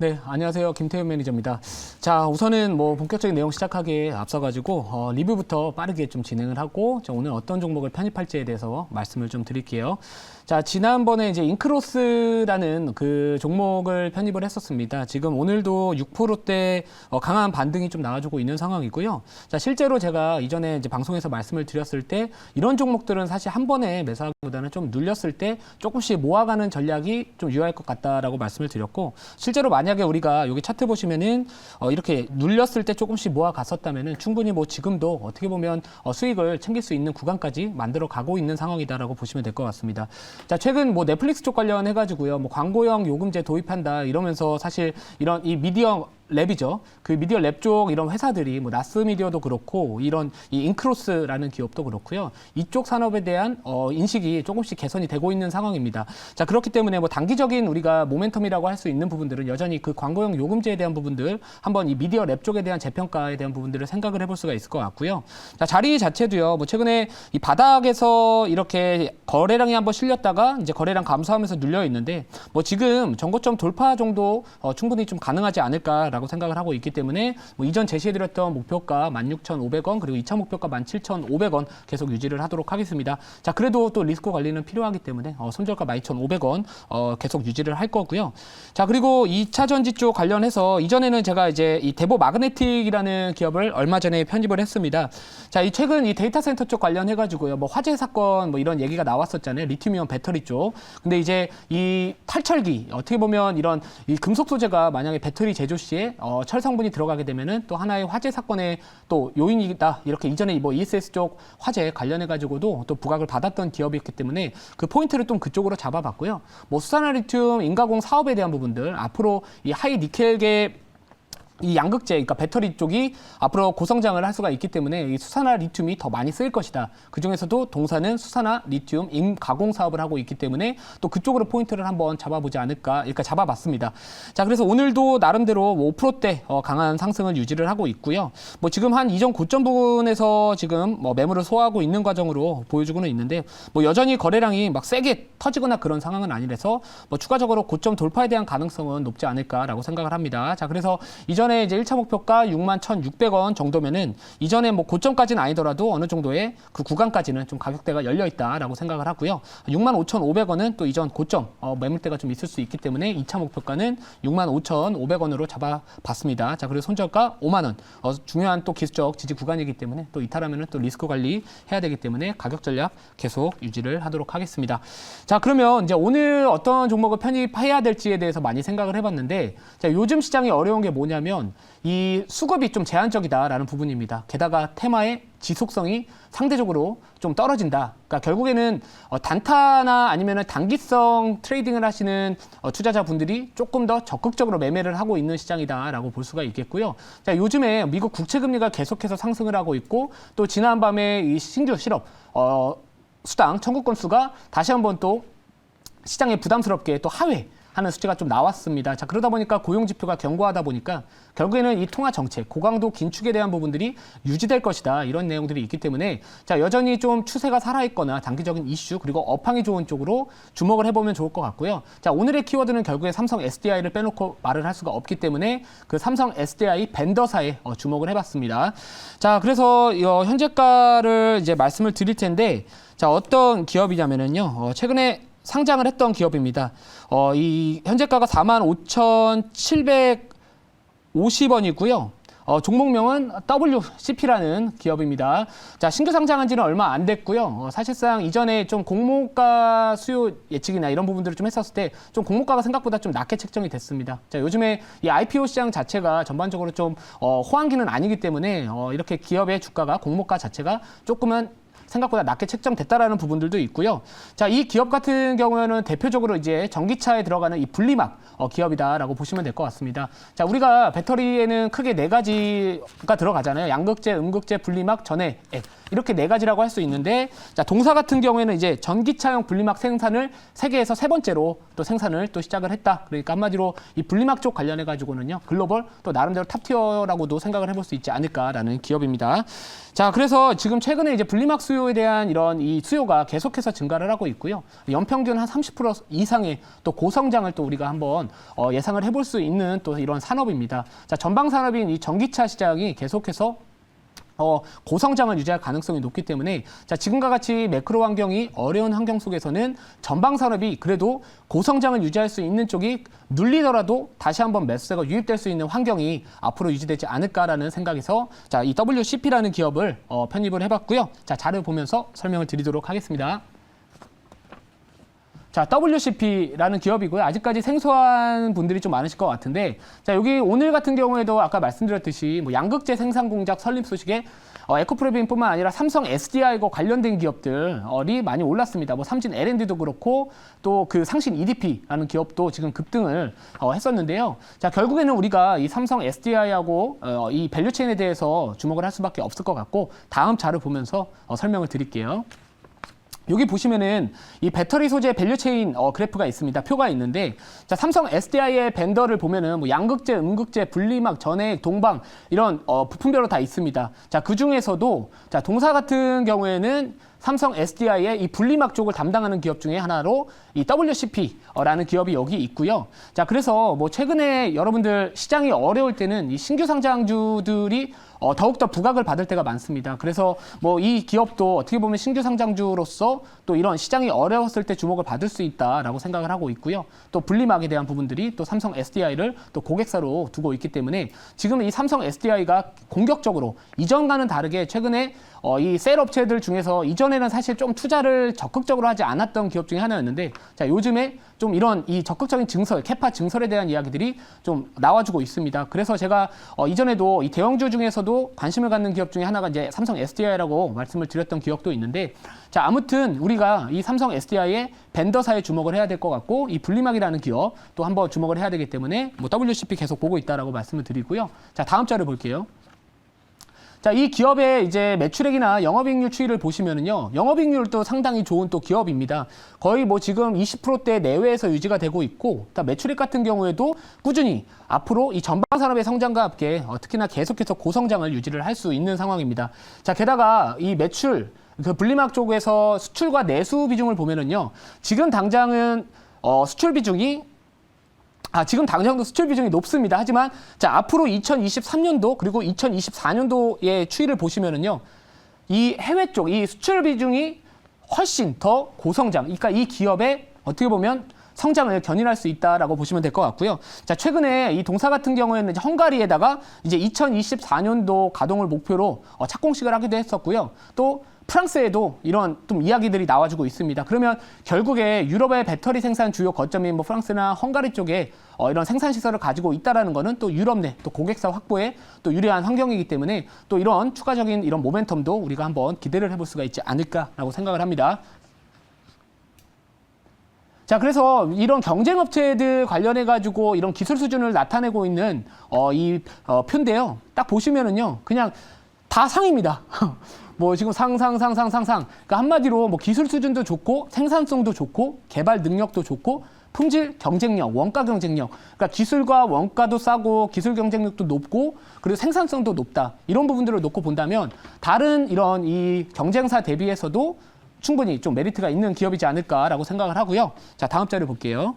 네, 안녕하세요. 김태현 매니저입니다. 자, 우선은 뭐 본격적인 내용 시작하기에 앞서가지고 리뷰부터 빠르게 좀 진행을 하고 오늘 어떤 종목을 편입할지에 대해서 말씀을 좀 드릴게요. 자, 지난번에 이제 인크로스라는 그 종목을 편입을 했었습니다. 지금 오늘도 6%대 강한 반등이 좀 나와주고 있는 상황이고요. 자, 실제로 제가 이전에 이제 방송에서 말씀을 드렸을 때 이런 종목들은 사실 한 번에 매수하기보다는 좀 눌렸을 때 조금씩 모아가는 전략이 좀 유효할 것 같다라고 말씀을 드렸고, 실제로 만약에 우리가 여기 차트 보시면은 이렇게 눌렸을 때 조금씩 모아갔었다면은 충분히 뭐 지금도 어떻게 보면 수익을 챙길 수 있는 구간까지 만들어 가고 있는 상황이다라고 보시면 될 것 같습니다. 자, 최근 뭐 넷플릭스 쪽 관련해가지고요, 뭐 광고형 요금제 도입한다 이러면서 사실 이런 이 미디어 랩이죠. 그 미디어 랩 쪽 이런 회사들이 뭐 나스미디어도 그렇고 이런 이 인크로스라는 기업도 그렇고요. 이쪽 산업에 대한 인식이 조금씩 개선이 되고 있는 상황입니다. 자, 그렇기 때문에 뭐 단기적인 우리가 모멘텀이라고 할 수 있는 부분들은 여전히 그 광고형 요금제에 대한 부분들 한번 이 미디어 랩 쪽에 대한 재평가에 대한 부분들을 생각을 해볼 수가 있을 것 같고요. 자, 자리 자체도요. 뭐 최근에 이 바닥에서 이렇게 거래량이 한번 실렸다가 이제 거래량 감소하면서 눌려 있는데 뭐 지금 전고점 돌파 정도 충분히 좀 가능하지 않을까라고 생각을 하고 있기 때문에 뭐 이전 제시해드렸던 목표가 16,500원 그리고 2차 목표가 17,500원 계속 유지를 하도록 하겠습니다. 자, 그래도 또 리스크 관리는 필요하기 때문에 손절가 12,500원 계속 유지를 할 거고요. 자, 그리고 2차 전지 쪽 관련해서 이전에는 제가 이제 이 대보 마그네틱이라는 기업을 얼마 전에 편입을 했습니다. 자, 이 최근 이 데이터 센터 쪽 관련해가지고요, 뭐 화재 사건 뭐 이런 얘기가 나왔었잖아요. 리튬이온 배터리 쪽. 근데 이제 이 탈철기 어떻게 보면 이런 이 금속 소재가 만약에 배터리 제조 시에 철 성분이 들어가게 되면은 또 하나의 화재 사건의 또 요인이다. 이렇게 이전에 뭐 ESS 쪽 화재 관련해가지고도 또 부각을 받았던 기업이었기 때문에 그 포인트를 좀 그쪽으로 잡아봤고요. 뭐 수산화 리튬 인가공 사업에 대한 부분들 앞으로 이 하이 니켈계 이 양극재, 그러니까 배터리 쪽이 앞으로 고성장을 할 수가 있기 때문에 이 수산화 리튬이 더 많이 쓰일 것이다. 그중에서도 동사는 수산화 리튬 임가공 사업을 하고 있기 때문에 또 그쪽으로 포인트를 한번 잡아보지 않을까, 그러니까 잡아봤습니다. 자, 그래서 오늘도 나름대로 5%대 강한 상승을 유지를 하고 있고요. 뭐 지금 한 이전 고점 부분에서 지금 뭐 매물을 소화하고 있는 과정으로 보여주고는 있는데 뭐 여전히 거래량이 막 세게 터지거나 그런 상황은 아니라서 뭐 추가적으로 고점 돌파에 대한 가능성은 높지 않을까라고 생각을 합니다. 자, 그래서 이전에 이제 1차 목표가 61,600원 정도면은 이전에 뭐 고점까지는 아니더라도 어느 정도의 그 구간까지는 좀 가격대가 열려 있다라고 생각을 하고요. 65,500원은 또 이전 고점 매물대가 좀 있을 수 있기 때문에 2차 목표가는 65,500원으로 잡아봤습니다. 자, 그리고 손절가 5만 원. 중요한 또 기술적 지지 구간이기 때문에 또 이탈하면은 또 리스크 관리 해야 되기 때문에 가격 전략 계속 유지를 하도록 하겠습니다. 자, 그러면 이제 오늘 어떤 종목을 편입해야 될지에 대해서 많이 생각을 해봤는데, 자, 요즘 시장이 어려운 게 뭐냐면 이 수급이 좀 제한적이다라는 부분입니다. 게다가 테마의 지속성이 상대적으로 좀 떨어진다. 그러니까 결국에는 단타나 아니면 단기성 트레이딩을 하시는 투자자분들이 조금 더 적극적으로 매매를 하고 있는 시장이다라고 볼 수가 있겠고요. 자, 요즘에 미국 국채금리가 계속해서 상승을 하고 있고 또 지난밤에 이 신규 실업 수당 청구 건수가 다시 한번 또 시장에 부담스럽게 또 하회 하는 수치가 좀 나왔습니다. 자, 그러다 보니까 고용 지표가 견고하다 보니까 결국에는 이 통화 정책, 고강도 긴축에 대한 부분들이 유지될 것이다. 이런 내용들이 있기 때문에 자, 여전히 좀 추세가 살아있거나 단기적인 이슈 그리고 업황이 좋은 쪽으로 주목을 해보면 좋을 것 같고요. 자, 오늘의 키워드는 결국에 삼성 SDI를 빼놓고 말을 할 수가 없기 때문에 그 삼성 SDI 벤더사에 주목을 해봤습니다. 자, 그래서 현재가를 이제 말씀을 드릴 텐데, 자, 어떤 기업이냐면요, 최근에 상장을 했던 기업입니다. 이 현재가가 45,750원이고요. 종목명은 WCP라는 기업입니다. 자, 신규 상장한 지는 얼마 안 됐고요. 사실상 이전에 좀 공모가 수요 예측이나 이런 부분들을 좀 했었을 때 좀 공모가가 생각보다 좀 낮게 책정이 됐습니다. 자, 요즘에 이 IPO 시장 자체가 전반적으로 좀 호황기는 아니기 때문에 이렇게 기업의 주가가 공모가 자체가 조금은 생각보다 낮게 책정됐다라는 부분들도 있고요. 자, 이 기업 같은 경우에는 대표적으로 이제 전기차에 들어가는 이 분리막 기업이다라고 보시면 될 것 같습니다. 자, 우리가 배터리에는 크게 4가지가 들어가잖아요. 양극재, 음극재, 분리막, 전해, 이렇게 4가지라고 할 수 있는데, 자, 동사 같은 경우에는 이제 전기차용 분리막 생산을 세계에서 3번째로 또 생산을 또 시작을 했다. 그러니까 한마디로 이 분리막 쪽 관련해 가지고는요, 글로벌 또 나름대로 탑티어라고도 생각을 해볼 수 있지 않을까라는 기업입니다. 자, 그래서 지금 최근에 이제 분리막 수요 수요에 대한 이런 이 수요가 계속해서 증가를 하고 있고요. 연평균 한 30% 이상의 또 고성장을 또 우리가 한번 예상을 해볼 수 있는 또 이런 산업입니다. 자, 전방 산업인 이 전기차 시장이 계속해서 고성장을 유지할 가능성이 높기 때문에 자, 지금과 같이 매크로 환경이 어려운 환경 속에서는 전방 산업이 그래도 고성장을 유지할 수 있는 쪽이 눌리더라도 다시 한번 매수세가 유입될 수 있는 환경이 앞으로 유지되지 않을까라는 생각에서 자, 이 WCP라는 기업을 편입을 해봤고요. 자, 자료 보면서 설명을 드리도록 하겠습니다. 자, WCP라는 기업이고요. 아직까지 생소한 분들이 좀 많으실 것 같은데, 자, 여기 오늘 같은 경우에도 아까 말씀드렸듯이 뭐 양극재 생산 공장 설립 소식에 에코프로비움뿐만 아니라 삼성 SDI와 관련된 기업들이 많이 올랐습니다. 뭐 삼진 L&D도 그렇고 또 그 상신 EDP라는 기업도 지금 급등을 했었는데요. 자, 결국에는 우리가 이 삼성 SDI하고 이 밸류체인에 대해서 주목을 할 수밖에 없을 것 같고 다음 자료 보면서 설명을 드릴게요. 여기 보시면은 이 배터리 소재 밸류체인 그래프가 있습니다. 표가 있는데, 자, 삼성 SDI의 밴더를 보면은 뭐 양극재, 음극재, 분리막, 전해액, 동방 이런 부품별로 다 있습니다. 자, 그 중에서도 자, 동사 같은 경우에는 삼성 SDI의 이 분리막 쪽을 담당하는 기업 중에 하나로 이 WCP라는 기업이 여기 있고요. 자, 그래서 뭐 최근에 여러분들 시장이 어려울 때는 이 신규 상장주들이 더욱더 부각을 받을 때가 많습니다. 그래서 뭐 이 기업도 어떻게 보면 신규 상장주로서 또 이런 시장이 어려웠을 때 주목을 받을 수 있다라고 생각을 하고 있고요. 또 분리막에 대한 부분들이 또 삼성 SDI를 또 고객사로 두고 있기 때문에 지금 이 삼성 SDI가 공격적으로 이전과는 다르게 최근에 이 셀 업체들 중에서 이전에는 사실 좀 투자를 적극적으로 하지 않았던 기업 중에 하나였는데, 자, 요즘에 좀 이런 이 적극적인 증설, 캐파 증설에 대한 이야기들이 좀 나와주고 있습니다. 그래서 제가 이전에도 이 대형주 중에서도 관심을 갖는 기업 중에 하나가 이제 삼성 SDI라고 말씀을 드렸던 기억도 있는데, 자, 아무튼 우리가 이 삼성 SDI의 벤더사에 주목을 해야 될 것 같고, 이 분리막이라는 기업 또 한번 주목을 해야 되기 때문에 뭐 WCP 계속 보고 있다라고 말씀을 드리고요. 자, 다음 자료 볼게요. 자, 이 기업의 이제 매출액이나 영업이익률 추이를 보시면은요, 영업이익률도 상당히 좋은 또 기업입니다. 거의 뭐 지금 20%대 내외에서 유지가 되고 있고, 매출액 같은 경우에도 꾸준히 앞으로 이 전방 산업의 성장과 함께 특히나 계속해서 고성장을 유지를 할 수 있는 상황입니다. 자, 게다가 이 매출, 그 분리막 쪽에서 수출과 내수 비중을 보면은요, 지금 당장은 수출 비중이 지금 당장도 수출 비중이 높습니다. 하지만 자, 앞으로 2023년도 그리고 2024년도의 추이를 보시면은요, 이 해외 쪽 이 수출 비중이 훨씬 더 고성장, 그러니까 이 기업의 어떻게 보면 성장을 견인할 수 있다라고 보시면 될 것 같고요. 자, 최근에 이 동사 같은 경우에는 이제 헝가리에다가 이제 2024년도 가동을 목표로 착공식을 하기도 했었고요. 또 프랑스에도 이런 좀 이야기들이 나와주고 있습니다. 그러면 결국에 유럽의 배터리 생산 주요 거점인 뭐 프랑스나 헝가리 쪽에 이런 생산 시설을 가지고 있다라는 거는 또 유럽 내 또 고객사 확보에 또 유리한 환경이기 때문에 또 이런 추가적인 이런 모멘텀도 우리가 한번 기대를 해볼 수가 있지 않을까라고 생각을 합니다. 자, 그래서 이런 경쟁업체들 관련해가지고 이런 기술 수준을 나타내고 있는 표인데요. 딱 보시면은요, 그냥 다 상입니다. 뭐 지금 상. 그러니까 한마디로 뭐 기술 수준도 좋고 생산성도 좋고 개발 능력도 좋고 품질 경쟁력, 원가 경쟁력. 그러니까 기술과 원가도 싸고 기술 경쟁력도 높고 그리고 생산성도 높다. 이런 부분들을 놓고 본다면 다른 이런 이 경쟁사 대비해서도 충분히 좀 메리트가 있는 기업이지 않을까라고 생각을 하고요. 자, 다음 자료 볼게요.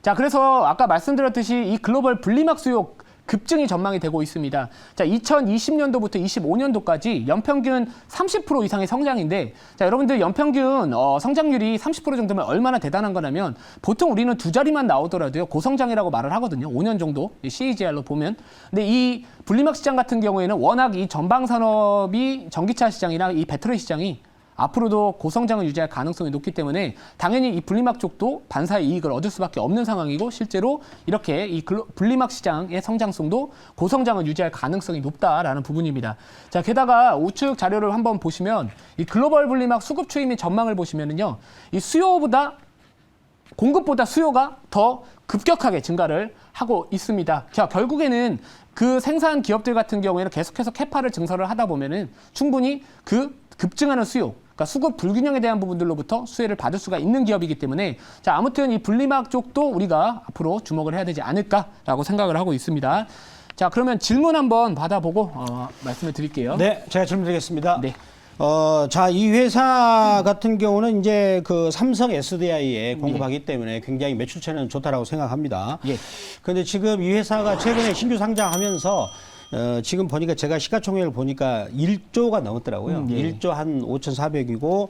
자, 그래서 아까 말씀드렸듯이 이 글로벌 분리막 수요 급증이 전망이 되고 있습니다. 자, 2020년도부터 25년도까지 연평균 30% 이상의 성장인데, 자, 여러분들 연평균 성장률이 30% 정도면 얼마나 대단한 거냐면 보통 우리는 두 자리만 나오더라도요 고성장이라고 말을 하거든요. 5년 정도 CAGR로 보면. 근데 이 분리막 시장 같은 경우에는 워낙 이 전방 산업이 전기차 시장이나 이 배터리 시장이 앞으로도 고성장을 유지할 가능성이 높기 때문에 당연히 이 분리막 쪽도 반사의 이익을 얻을 수밖에 없는 상황이고, 실제로 이렇게 이 분리막 시장의 성장성도 고성장을 유지할 가능성이 높다라는 부분입니다. 자, 게다가 우측 자료를 한번 보시면 이 글로벌 분리막 수급 추이 및 전망을 보시면은요, 이 공급보다 수요가 더 급격하게 증가를 하고 있습니다. 자, 결국에는 그 생산 기업들 같은 경우에는 계속해서 캐파를 증설을 하다 보면은 충분히 그 급증하는 수요, 그러니까 수급 불균형에 대한 부분들로부터 수혜를 받을 수가 있는 기업이기 때문에, 자, 아무튼 이 분리막 쪽도 우리가 앞으로 주목을 해야 되지 않을까라고 생각을 하고 있습니다. 자, 그러면 질문 한번 받아보고 말씀을 드릴게요. 네, 제가 질문 드리겠습니다. 네. 자, 이 회사 같은 경우는 이제 그 삼성 SDI에 공급하기 때문에 굉장히 매출체는 좋다라고 생각합니다. 예. 그런데 지금 이 회사가 최근에 신규 상장하면서 지금 보니까 제가 시가총액을 보니까 1조가 넘었더라고요. 예. 1조 한 5,400이고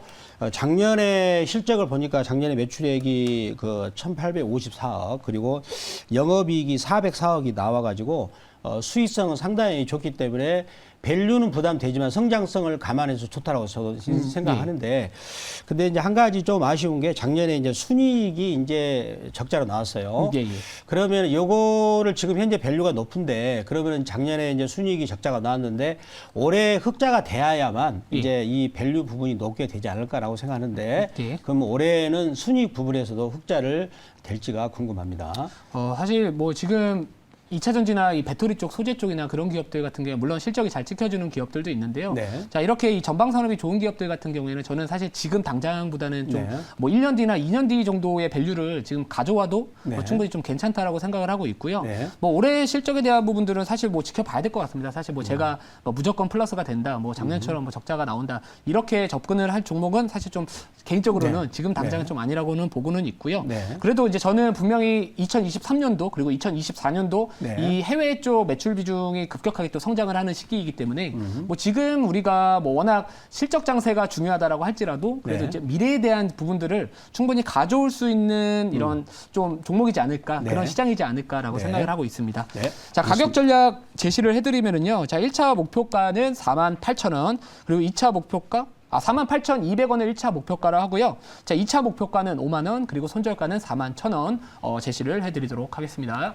작년에 실적을 보니까 작년에 매출액이 그 1,854억 그리고 영업이익이 404억이 나와가지고 수익성은 상당히 좋기 때문에 밸류는 부담되지만 성장성을 감안해서 좋다라고 저도 생각하는데 근데 이제 한 가지 좀 아쉬운 게 작년에 이제 순이익이 이제 적자로 나왔어요. 예, 예. 그러면 요거를 지금 현재 밸류가 높은데 그러면 작년에 이제 순이익이 적자가 나왔는데 올해 흑자가 돼야만 예. 이제 이 밸류 부분이 높게 되지 않을까라고 생각하는데 예. 그럼 올해는 순이익 부분에서도 흑자를 될지가 궁금합니다. 사실 뭐 지금 2차 전지나 이 배터리 쪽, 소재 쪽이나 그런 기업들 같은 경우에 물론 실적이 잘 찍혀주는 기업들도 있는데요. 네. 자, 이렇게 이 전방 산업이 좋은 기업들 같은 경우에는 저는 사실 지금 당장보다는 좀 네. 뭐 1년 뒤나 2년 뒤 정도의 밸류를 지금 가져와도 네. 충분히 좀 괜찮다라고 생각을 하고 있고요. 네. 뭐 올해 실적에 대한 부분들은 사실 뭐 지켜봐야 될 것 같습니다. 사실 뭐 제가 뭐 무조건 플러스가 된다, 뭐 작년처럼 뭐 적자가 나온다 이렇게 접근을 할 종목은 사실 좀 개인적으로는 네. 지금 당장은 네. 좀 아니라고는 보고는 있고요. 네. 그래도 이제 저는 분명히 2023년도 그리고 2024년도 네. 이 해외 쪽 매출 비중이 급격하게 또 성장을 하는 시기이기 때문에 뭐 지금 우리가 뭐 워낙 실적 장세가 중요하다라고 할지라도 그래도 네. 이제 미래에 대한 부분들을 충분히 가져올 수 있는 이런 좀 종목이지 않을까 네. 그런 시장이지 않을까라고 네. 생각을 하고 있습니다. 네. 자, 가격 전략 제시를 해드리면은요. 자, 1차 목표가는 48,000원 그리고 2차 목표가 48,200원을 1차 목표가로 하고요. 자, 2차 목표가는 5만 원, 그리고 손절가는 41,000원 제시를 해드리도록 하겠습니다.